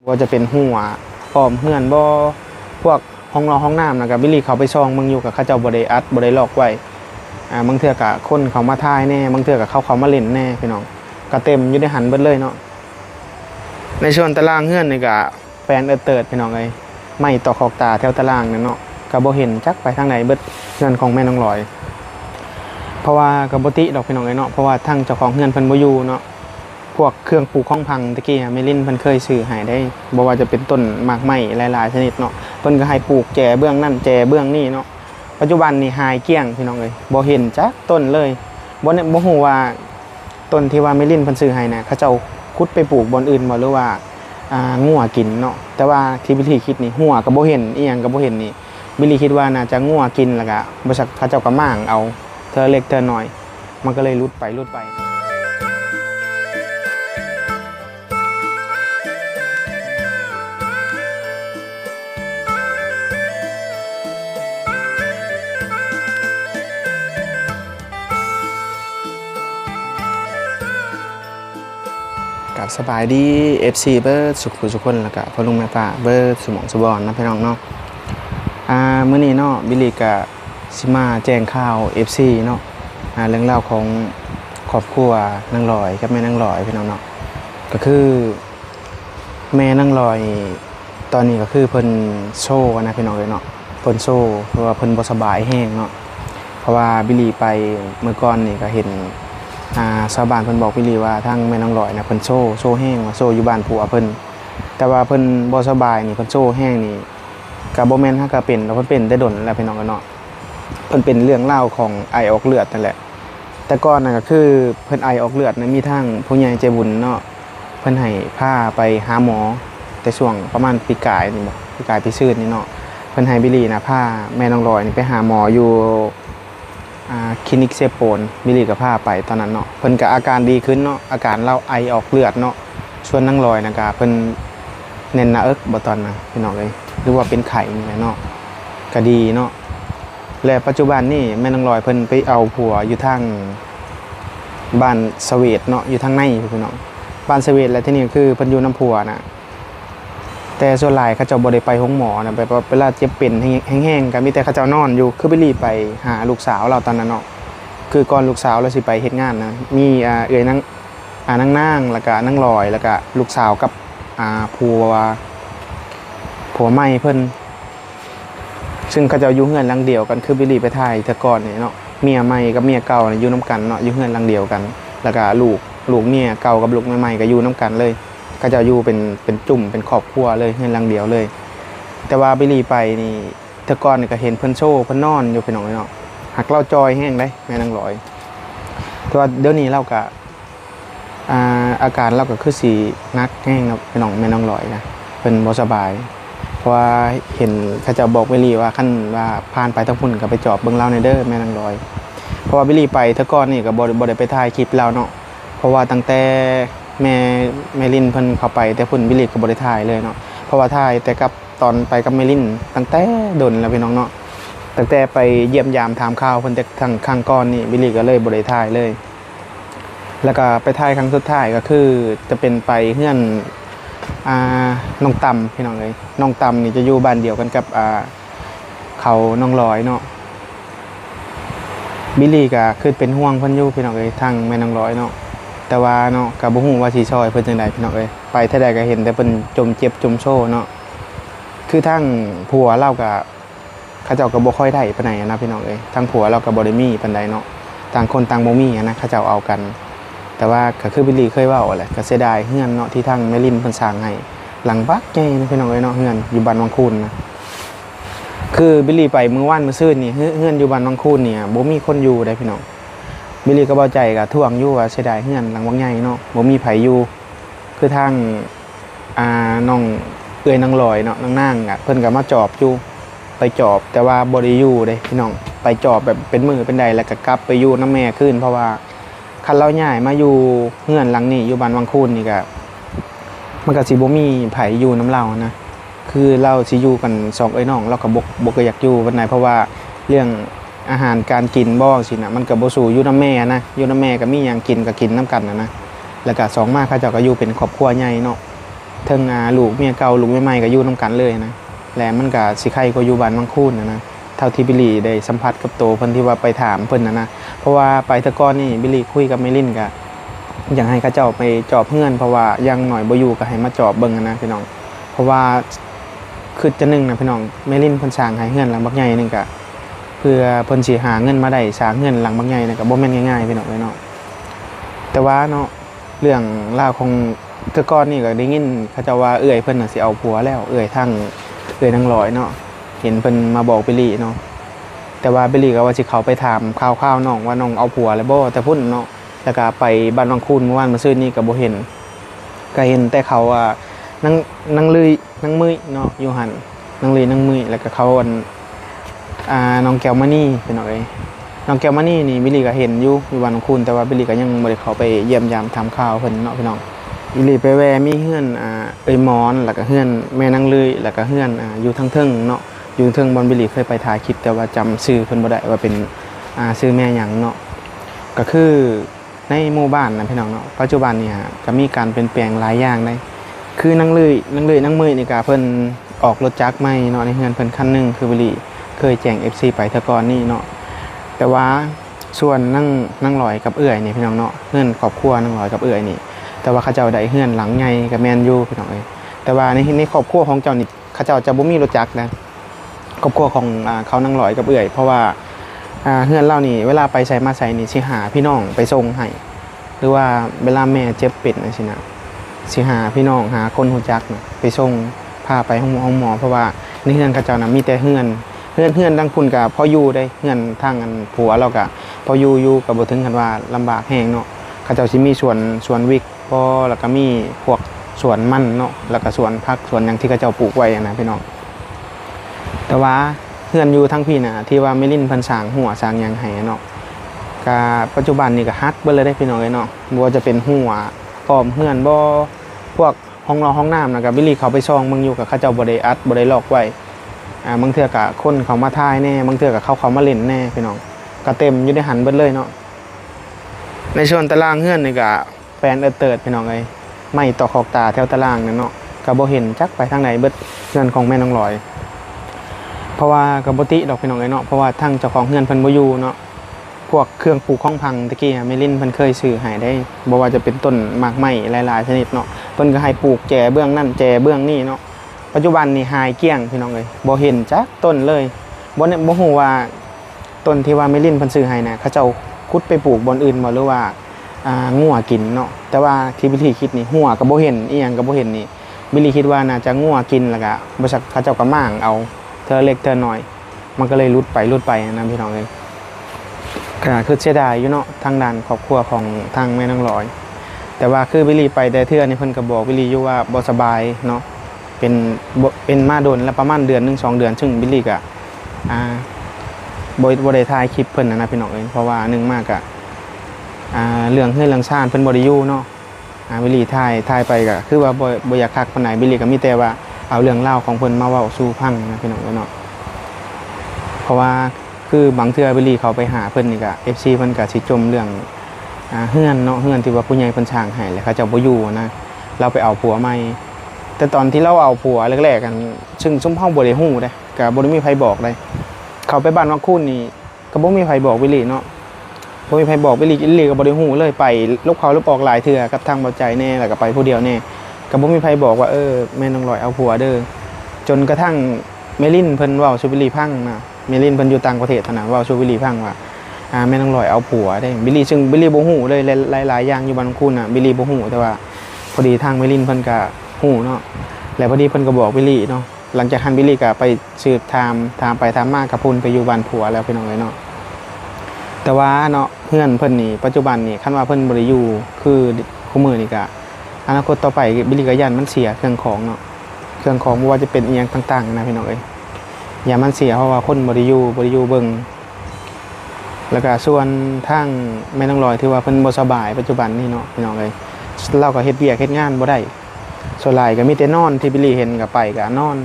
ว่าจะเป็นหัวอ้อมเฮือนบ่พวกห้องนอนห้องน้ำนะครับบิลลี่เขาไปซองมึงอยู่กับเขาเจ้าบ่ได้อัดบ่ได้ล็อกไว้บางเทื่อกับคนเขามาถ่ายแน่บางเทื่อกับเขามาเล่นแน่พี่น้องก็เต็มอยู่ในหันเบิดเลยเนาะในส่วนตารางเฮือนนี่ก็แปลนเติร์ดพี่น้องเอ้ยไม่ต่อขอบตาแถวตารางเนี่ยเนาะก็บ่เห็นจักไปทางไหนเบิดเฮือนของแม่น้องลอยเพราะว่าก็บ่ติดอกพี่น้องเอ้ยเนาะเพราะว่าทั้งเจ้าของเฮือนเพิ่นบ่อยู่เนาะพวกเครื่องปลูกของพังตะกี้เมลินเพิ่นเคยซื้อให้ได้บ่ว่าจะเป็นต้นหมากไม้หลายๆชนิดเนาะเพิ่นก็ให้ปลูกแจเบื้องนั่นแจเบื้องนี่เนาะปัจจุบันนี่หายเกลี้ยงพี่น้องเอ้ยบ่เห็นจักต้นเลยบ่ฮู้ว่าต้นที่ว่าเมลินเพิ่นซื้อให้นะเขาเจ้าขุดไปปลูกบอนอื่นบ่หรือว่างัวกินเนาะแต่ว่าที่วิธีคิดนี่หัวก็บ่เห็นอีหยังก็บ่เห็นนี่บิลลี่คิดว่าน่าจะงัวกินแล้วก็บ่ซักเขาเจ้าก็ม่างเอาเธอเล็กเธอน้อยมันก็เลยรุดไปกับสบายดี FC เบิร์ดสุขคนแล้วก็พ่อลุงแม่ป้าเบิร์ดสมองสบอนนะพี่น้องเนาะมื้อนี้เนาะบิลลี่ก็สิมาแจ้งข่าว FC เนาะเรื่องราวของครอบครัวนางลอยกับแม่นางลอยพี่น้องเนาะก็คือแม่นางลอยตอนนี้ก็คือเพิ่นโซ่นะพี่น้องเนาะเพิ่นโซ่เพราะว่าเพิ่นบ่สบายแห้งเนาะเพราะว่าบิลลี่ไปเมื่อก่อนนี่ก็เห็นชาวบ้านเพิ่นบอกบิลลี่ว่าทางแม่นางลอยนะเพิ่นโซ่แห้งว่าโซ่อยู่บ้านผัวเพิ่นแต่ว่าเพิ่นบ่สบายนี่เพิ่นโซ่แห้งนี่ก็บ่แม่นก็เป็นแล้วเพิ่นเป็นได้ดนแล้วพี่น้องเนาะเพิ่นเป็นเรื่องเล่าของไอออกเลือดนั่นแหละแต่ก่อนน่ะก็คือเพิ่นไอออกเลือดนะมีทางผู้ใหญ่ใจบุญเนาะเพิ่นให้พาไปหาหมอแต่ช่วงประมาณปีกายนี่บ่ปีกายปีซื่นนี่เนาะเพิ่นให้บิลลี่นะพาแม่นางลอยนี่ไปหาหมออยู่คลินิกเซโปนบิลลี่ก็พาไปตอนนั้นเนาะเพิ่นก็อาการดีขึ้นเนาะอาการเล่าไอออกเลือดเนาะส่วนนางลอยนะก็เพิ่นแน่นหน้าอกบ่ตอนน่ะพี่น้องเอ้ยหรือว่าเป็นไข้นี่แหละเนาะก็ดีเนาะและปัจจุบันนี่แม่นางลอยเพิ่นไปเอาผัวอยู่ทางบ้านสวีทเนาะอยู่ทางในพี่น้องบ้านสวีทและที่นี่คือเพิ่นอยู่น้ำผัวน่ะแต่ส่วนหลายเขาเจ้าบ่ได้ไปห้องหมอนะไปเวลาเจ็บเป็นแห้งๆก็มีแต่เขาเจ้านอนอยู่คือบิลลี่ไปหาลูกสาวเราตอนนั้นเนาะคือก่อนลูกสาวเราสิไปเฮ็ดงานนะมีเอื้อยนางแล้วก็นางลอยแล้วก็ลูกสาวกับผัวใหม่เพิ่นซึ่งเขาเจ้าอยู่เฮือนหลังเดียวกันคือบิลลี่ไปถ่ายแต่ก่อนนี่เนาะเมียใหม่กับเมียเก่าอยู่น้ำกันเนาะอยู่เฮือนหลังเดียวกันแล้วก็ลูกเมียเก่ากับลูกใหม่ก็อยู่น้ำกันเลยก็จะอยู่เป็นจุ่มเป็นครอบครัวเลยเฮือนหลังเดียวเลยแต่ว่าบิลลี่ไปนี่แต่ก่อนนี่ก็เห็นเพิ่นโชว์เพิ่นนอนอยู่พี่น้องเนาะหักเล่าจอยแห้งได้แม่นางลอยแต่ว่าเดี๋ยวนี้เราก็อาการเราก็คือสีนักแห้งนะพี่น้องแม่นางลอยนะเป็นบ่สบายเพราะว่าเห็นเขาจะบอกบิลลี่ว่าขั้นว่าผ่านไปทั้งพุ่นก็ไปจอบเบิ่งเล่าในเด้อแม่นางลอยเพราะว่าบิลลี่ไปแต่ก่อนนี่ก็บ่ได้ไปถ่ายคลิปเราเนาะเพราะว่าตั้งแต่แม่ลินเพิ่นเข้าไปแต่พุ่นบิลลี่ก็บ่ได้ถ่ายเลยเนาะเพราะว่าถ่ายแต่กับตอนไปกับแม่ลินตั้งแต่ดนแล้วพี่น้องเนาะตั้งแต่ไปเยี่ยมยามถามข่าวเพิ่นแต่ทางข้างก่อนนี่บิลลี่ก็เลยบ่ได้ถ่ายเลยแล้วก็ไปถ่ายครั้งสุดท้ายก็คือจะเป็นไปเฮือนน้องต่ำพี่น้องเลยน้องต่ำนี่จะอยู่บ้านเดียวกันกับเขาน้องลอยเนาะบิลลี่ก็คือเป็นห่วงเพิ่นอยู่พี่น้องเลยทางแม่น้องลอยเนาะแต่ว่าเนาะก็บ่ฮู้ว่าสิช่วยเพิ่นจังได๋พี่น้องเอ้ยไปเท่าใดก็เห็นแต่เพิ่นจมเจ็บจมโซ่เนาะคือทั้งผัวเราก็เขาเจ้าก็บ่ค่อยได้ปานใดนะพี่น้องเอ้ยทั้งผัวเราก็บ่ได้มีปานใดเนาะต่างคนต่างบ่มีนะเขาเจ้าเอากันแต่ว่าก็คือบิลลี่เคยเว้าแหละก็เสียดายเฮือนเนาะที่ทางแม่ลินเพิ่นสร้างให้หลังบักใหญ่นะพี่น้องเอ้ยเนาะเฮือนอยู่บ้านวังคูนนะคือบิลลี่ไปมื้อวานมื้อซื่นนี่เฮือนอยู่บ้านวังคูนเนี่ยบ่มีคนอยู่ได้พี่น้องบิลลี่ก็เบาใจกับท่วงอยู่ว่าเสียดายเฮือนหลังวังใหญ่เนาะบ่มีไผอยู่คือทางน้องเอื้อยนางลอยเนาะนางเพิ่นก็มาจอบอยู่ไปจอบแต่ว่าบ่ได้อยู่เด้พี่น้องไปจอบแบบเป็นมื้อเป็นใดแล้วก็กลับไปอยู่นำแม่คืนเพราะว่าคันเราย้ายมาอยู่เฮือนหลังนี้อยู่บ้านวังคูนนี่ก็มันก็สิบ่มีไผอยู่นำเรานะคือเราสิอยู่กัน2เอ้ยน้องเราก็บ่ก็อยากอยู่ปานใดเพราะว่าเรื่องอาหารการกินบ่สินะมันก็บ่สู้อยู่นำแม่นะอยู่นำแม่ก็มีหยังกินก็กินนำกันนะแล้วก็2มาเขาเจ้าก็อยู่เป็นครอบครัวใหญ่เนาะ ทั้งลูกเมียเก่าลูกเมียใหม่ก็อยู่นํกันเลยนะและมันก็สิใครก็อยู่บ้านบางคูนนะเท่าที่บิลลี่ได้สัมผัสกับโตเพิ่นที่ว่าไปถามเพิ่นนะเพราะว่าไปแตะก่อนนี่บิลลี่คุยกับเมลินก็อยากให้เขาเจ้าไปจอบเฮือนเพราะว่ายังหน่อยบ่อยู่ก็ให้มาจอบเบิ่งนะพี่น้องเพราะว่าคือจะนึงนะพี่น้องเมลินเพิ่นสร้างให้เฮือนหลังบักใหญ่นึงก็เพื่อเพิ่นสิหาเงินมาได้สร้างเฮือนหลังบักใหญ่นี่ก็บ่แม่นง่ายๆพี่น้องเนาะแต่ว่าเนาะเรื่องราวของแตะก่อนนี่ก็ได้ยินเขาเจ้าว่าเอื้อยเพิ่นน่ะสิเอาผัวแล้วเอื้อยทั้งเอื้อยนางลอยเนาะเห็นเพิ่นมาบอกบิลลี่เนาะแต่ว่าบิลลี่ก็ว่าสิเข้าไปถามข่าวๆน้องว่าน้องเอาผัวแล้วบ่แต่พุ่นเนาะแล้วก็ไปบ้านบางคูนเมื่อวานมื้อซื่นนี้ก็บ่เห็นก็เห็นแต่เขาว่านางลุยนางมึยเนาะอยู่หั่นนางลุยนางมึยแล้วก็เขาน้องแก้วมณีพี่น้องเอ้ยน้องแก้วมณีนี่บิลลี่ก็เห็นอยู่บ้านบางคูนแต่ว่าบิลลี่ก็ยังบ่ได้เข้าไปเยี่ยมยามถามข่าวเพิ่นเนาะพี่น้องบิลลี่ไปแวะมีเฮือนเอ้ยมอนแล้วก็เฮือนแม่นางลุยแล้วก็เฮือนอยู่ทางเทิงเนาะอยู่เทิงบอนบิลลี่เคยไปถ่ายคลิปแต่ว่าจำชื่อเพิ่นบ่ได้ว่าเป็นชื่อแม่หยังเนาะก็คือในหมู่บ้านนะพี่น้องเนาะปัจจุบันเนี่ยก็มีการเปลี่ยนแปลงหลายอย่างได้คือนางลุยนางมึยนี่ก็เพิ่นออกรถจักรใหม่เนาะในเฮือนเพิ่นคันนึงคือบิลลี่เคยแจ้ง FC ไปแต่ก่อนนี่เนาะแต่ว่าส่วนนางลอยกับเอื้อยนี่พี่น้องเนาะเฮือนครอบครัวนางลอยกับเอื้อยนี่แต่ว่าเขาเจ้าได้เฮือนหลังใหญ่กับแม่นอยู่พี่น้องเอ้ยแต่ว่าในครอบครัวของเจ้านี่เขาเจ้าจะบ่มีรถจักรนะครอบครัวของเขานางลอยกับเอื้อยเพราะว่าเฮือนเล่านี่เวลาไปใส่มาใส่นี่สิหาพี่น้องไปส่งให้หรือว่าเวลาแม่เจ็บเป็ดนะสินะสิหาพี่น้องหาคนฮู้จักนะไปส่งพาไปห้องหมอเพราะว่าในเฮือนเขาเจ้านะมีแต่เฮือนดังพุ่นก็พออยู่ได้เฮือนทางอันผัวเราก็พออยู่ก็บ่ถึงกันว่าลำบากแฮงเนาะเขาเจ้าสิมีสวนวิกพอแล้วก็มีพวกสวนมันเนาะแล้วก็สวนผักสวนหยังที่เขาเจ้าปลูกไว้นะพี่น้องแต่ว่าเฮือนอยู่ทั้งพี่น่ะที่ว่าเมลินเพิ่นสร้างหัวสร้างหยังให้เนาะก็ปัจจุบันนี่ก็ฮักเบิดเลยได้พี่น้องเอ้ยเนาะบ่ว่าจะเป็นหัวอ้อมเฮือนบ่พวกห้องน้ำนะก็บิลลี่เขาไปซองเบิ่งอยู่ก็เขาเจ้าบ่ได้อัดบ่ได้ล็อกไว้บางเทื่อก็คนเขามาถ่ายแน่บางเทื่อก็เขามาเล่นแน่พี่น้องก็เต็มอยู่ในหันเบิดเลยเนาะในส่วนตารางเฮือนนี่ก็แปลนเติร์ดพี่น้องเอ้ยไม่ต่อขอบตาแถวตารางนั่นเนาะก็บ่เห็นจักไปทางไหนเบิดเฮือนของแม่น้องลอยเพราะว่าก็บ่ติดอกพี่น้องเอ้ยเนาะเพราะว่าทางเจ้าของเฮือนเพิ่นบ่อยู่เนาะพวกเครื่องปลูกของพังตะกี้เมลินเพิ่นเคยซื้อให้ได้บ่ว่าจะเป็นต้นหมากไม้หลายๆชนิดเนาะเพิ่นก็ให้ปลูกแจเบื้องนั่นแจเบื้องนี้เนาะปัจจุบันนี่หายเกลี้ยงพี่น้องเอ้ยบ่เห็นจักต้นเลยบ่ฮู้ว่าต้นที่ว่าเมลินเพิ่นซื้อให้น่ะเขาเจ้าขุดไปปลูกบอนอื่นบ่หรือว่างัวกินเนาะแต่ว่าที่บิลลี่คิดนี่หัวก็บ่เห็นอีหยังก็บ่เห็นนี่บิลลี่คิดว่าน่าจะงัวกินแล้วก็บ่ซักเขาเจ้าก็ม่างเอาเธอเล็กเธอน้อยมันก็เลยรุดไปนะพี่น้องเอ้ยก็คือเสียดายอยู่เนาะทางด้านครอบครัวของทางแม่นางลอยแต่ว่าคือบิลลี่ไปแต่เทื่อนี่เพิ่นก็บอกบิลลี่อยู่ว่าบ่สบายเนาะเป็นมาโดนแล้วประมาณเดือนนึง2 เดือนซึ่งบิลลี่ก็บ่ได้ถ่ายคลิปเพิ่นนะพี่น้องเอ้ยเพราะว่านึงมากก็เรื่องเฮือนเรื่องชาติเพิ่นบ่ได้อยู่เนาะบิลลี่ถ่ายไปก็คือว่าบ่อยากคักปานใดบิลลี่ก็มีแต่ว่าเอาเรื่องเล่าของเพิ่นมาเว้าสู่ฟังนะพี่น้องเนาะเพราะว่าคือบางเทื่อบิลลี่เขาไปหาเพิ่นนี่ก็ FC เพิ่นก็สิจมเรื่องเฮือนเนาะเฮือนที่ว่าผู้ใหญ่เพิ่นสร้างให้แล้วเขาเจ้าบ่อยู่นะเราไปเอาผัวใหม่แต่ตอนที่เราเอาผัวแรกๆกันซึ่งซุมเฮาบ่ได้ฮู้เด้ก็บ่ได้มีไผบอกเลยเขาไปบ้านวังคูนนี่ก็บ่มีไผบอกบิลลี่เนาะบ่มีไผบอกบิลลี่ก็บ่ได้ฮู้เลยไปลบเขาลบออกหลายเทื่อกับทางเบาใจแน่แล้วก็ไปผู้เดียวแน่ก็บ่มีไผบอกว่าแม่น้องลอยเอาผัวเด้อจนกระทั่งเมลินเพิ่นเว้าสู่บิลลี่ฟังนะเมลินเพิ่นอยู่ต่างประเทศเท่านั้นเว้าสู่บิลลี่ฟังว่าแม่น้องลอยเอาผัวได้บิลลี่ซึ่งบิลลี่บ่ฮู้เลยหลายๆอย่างอยู่บ้านวังคูนน่ะบิลลี่บ่ฮู้แต่ว่าพอดีทางเมลินเพิ่นก็ฮู้เนาะแล้วพอดีเพิ่นก็บอกบิลลี่เนาะหลังจากนั้นบิลลี่ก็ไปสืบถามไปถามมากับพุ่นไปอยู่บ้านผัวแล้วพี่น้องเอ้ยเนาะแต่ว่าเนาะเพื่อนเพิ่นนี่ปัจจุบันนี่คันว่าเพิ่นบ่ได้อยู่คือคู่มือนี่ก็อนาคตต่อไปบิลลี่ก็ย่านมันเสียเครื่องของเนาะเครื่องของบ่ว่าจะเป็นอีหยังต่างๆนะพี่น้องเอ้ยอย่ามันเสียเพราะว่าคนบ่ได้อยู่เบิ่งแล้วก็ส่วนทางแม่น้องลอยที่ว่าเพิ่นบ่สบายปัจจุบันนี่เนาะพี่น้องเอ้ยเราก็เฮ็ดเวียกเฮ็ดงานบ่ได้ส่วนหลายก็มีแต่นอนที่บิลลี่เห็นก็ไปก็นอน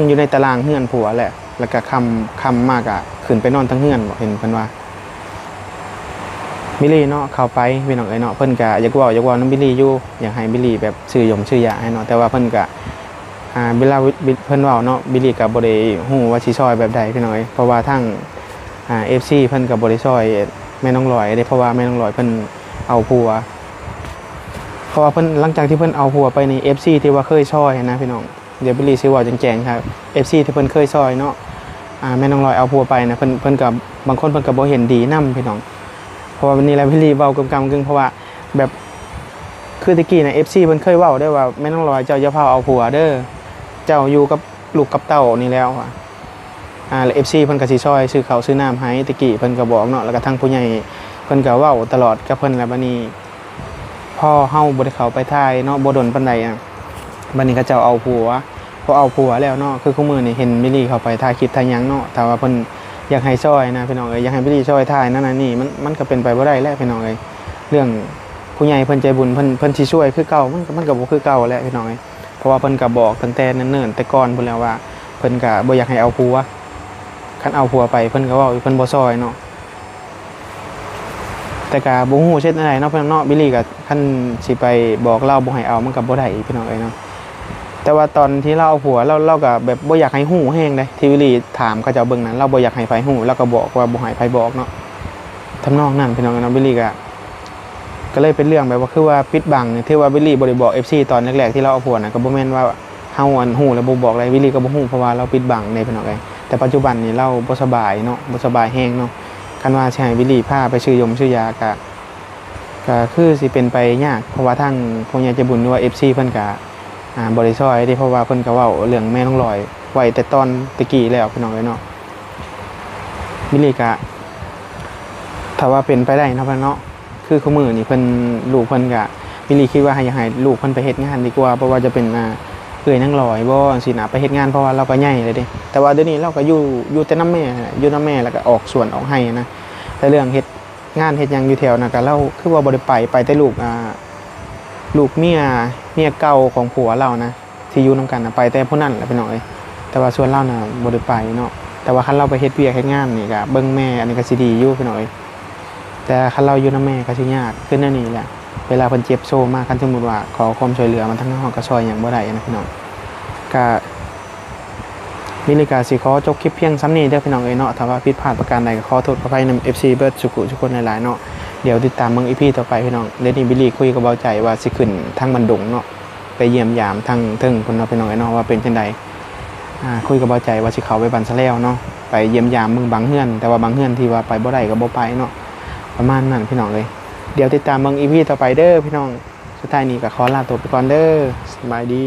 อยู่ในตารางเฮือนผัวแหละแล้วก็ค่ำมากอ่ะขึ้นไปนอนทั้งเฮือนบ่เห็นเพิ่นว่าเม บิลลี่เนาะเข้าไปพี่น้องเอ้ยเนาะเพิ่นก็อยากเว้านำบิลลี่อยู่อยากให้บิลลี่แบบชื่อยาให้เนาะแต่ว่าเพิ่นก็เวลาเพิ่นเว้าเนาะบิลลี่ก็บ่ได้ฮู้ว่าสิซอยแบบใดพี่น้องเอ้ยเพราะว่าทั้งFC เพิ่นก็บ่ได้ซอยแม่น้องลอยเด้เพราะว่าแม่น้องลอยเพิ่นเอาผัวเพราะว่าเพิ่นหลังจากที่เพิ่นเอาผัวไปใน FC ที่ว่าเคยซอยนะพี่น้องเดี๋ยวบิลลี่สิเว้าแจ้งๆครับ FC ที่เพิ่นเคยซอยเนาะแม่น้องลอยเอาผัวไปนะเพิ่นก็บางคนเพิ่นก็บ่เห็นดีนำพี่น้องเพราะว่าวันนี้แล้วบิลลี่เว้ากำกึ่งเพราะว่าแบบคือตะกี้นะ FC เพิ่นเคยเว้าได้ว่าแม่น้องลอยเจ้าอย่าพาเอาผัวเด้อเจ้าอยู่กับลูกกับเต้านี่แล้วแล้ว FC เพิ่นก็สิซอยซื้อข้าวซื้อน้ำให้ตะกี้เพิ่นก็บอกเนาะแล้วก็ทางผู้ใหญ่เพิ่นก็เว้าตลอดกับเพิ่นแล้วบัดนี้พ่อเฮาบ่ได้เข้าไปถ่ายเนาะบ่ดนปานใดบัดนี้ก็เจ้าเอาผัวพอเอาผัวแล้วเนาะคือคู่มือนี่เห็นบิลลี่เข้าไปถ่ายคลิปถ่ายหยังเนาะแต่ว่าเพิ่นอยากให้ซอยนะพี่น้องเอ้ยอยากให้บิลลี่ซอยถ่ายนั่นน่ะนี่มันก็เป็นไปบ่ได้แล้วพี่น้องเอ้ยเรื่องผู้ใหญ่เพิ่นใจบุญเพิ่นสิช่วยคือเก่ามันก็บ่คือเก่าแล้วพี่น้องเอ้ยเพราะว่าเพิ่นก็บอกตั้งแต่เนิ่นๆแต่ก่อนพุ่นแล้วว่าเพิ่นก็บ่อยากให้เอาผัวคันเอาผัวไปเพิ่นก็เว้าเพิ่นบ่ซอยเนาะแต่ก็บ่ฮู้เฮ็ดจังไดเนาะพี่น้องเนาะบิลลี่ก็คันสิไปบอกเราบ่ให้เอามันก็บ่ได้พี่น้องเอ้ยเนาะแต่ว่าตอนที่เราเอาผัวเราก็แบบบ่อยากให้ฮู้แฮงเด้ที่วิลลี่ถามเขาเจ้าเบิ่งนั้นเราบ่อยากให้ไผฮู้แล้วก็บอกว่าบ่ให้ไผบอกเนาะทำนองนั้นพี่น้องเนาะวิลลี่ก็เลยเป็นเรื่องแบบว่าคือว่าปิดบังที่ว่าวิลลี่บ่ได้บอก FC ตอนแรกๆที่เราเอาผัวน่ะก็บ่แม่นว่าเฮาฮู้แล้วบ่บอกอะไรวิลลี่ก็บ่ฮู้เพราะว่าเราปิดบังในพี่น้องเอ้ยแต่ปัจจุบันนี้เราบ่สบายเนาะบ่สบายแฮงเนาะคันว่าสิให้วิลลี่พาไปซื้อยาก็คือสิเป็นไปยากเพราะว่าทางผู้ใหญ่ใจบุญหรือว่า FC เพิ่นก็บริซอยที่เพราะว่าเพิ่นก็เว้าเรื่องแม่น้องลอยไว้แต่ตอนตะกี้แล้วพี่น้องเอ้ยเนาะบิลลี่ก็ถ้าว่าเป็นไปได้เนาะเนาะคือคู่มือนี่เพิ่นลูกเพิ่นก็บิลลี่คิดว่าให้ลูกเพิ่นไปเฮ็ดงานดีกว่าเพราะว่าจะเป็นเอื้อยนางลอยบ่จังซี่นะไปเฮ็ดงานเพราะว่าเราก็ใหญ่เลยเด้แต่ว่าเดี๋ยวนี้เราก็อยู่แต่นำแม่อยู่นำแม่แล้วก็ออกสวนออกไร่นะแต่เรื่องเฮ็ดงานเฮ็ดหยังอยู่แถวนั้นก็เราคือว่าบ่ได้ไปแต่ลูกเมียเก่าของผัวเรานะที่อยู่นำกันนะไปแต่ผู้นั้นแหละพี่น้องเอ้ยแต่ว่าส่วนเราน่ะบ่ได้ไปเนาะแต่ว่าคันเราไปเฮ็ดเวียกเฮ็ดงานนี่ก็เบิ่งแม่อันนี้ก็สิดีอยู่พี่น้องเอ้ยแต่คันเราอยู่นำแม่ก็สิยากคือแนวนี้แหละเวลาเพิ่นเจ็บโซมากคันสมมุติว่าขอความช่วยเหลือมันทั้งห้องก็ช่วยหยังบ่ได้นะพี่น้องก็มิลิกาสิขอจบคลิปเพียงซ้ำนี้เด้อพี่น้องเอ้ยเนาะถ้าว่าผิดพลาดประการใดก็ขอโทษขออภัยนำ FC เบิร์ดสุขุทุกคนหลายๆเนาะเดี๋ยวติดตามเบิ่ง EP ต่อไปพี่น้องเดี๋ยวนี้บิลลี่คุยกับเบาใจว่าสิขึ้นทางบันดุงเนาะไปเยี่ยมยามทางถึงเพิ่นเนาะพี่น้องเอ้ยเนาะว่าเป็นจังไดคุยกับเบาใจว่าสิเข้าไปบันซะแล้วเนาะไปเยี่ยมยามเมืองบางเฮือนแต่ว่าบางเฮือนที่ว่าไปบ่ได้ก็บ่ไปเนาะประมาณนั้นพี่น้องเอ้ยเดี๋ยวติดตามเบิ่ง EP ต่อไปเด้อพี่น้องสุดท้ายนี้ก็ขอลาตัวไปก่อนเด้อสบายดี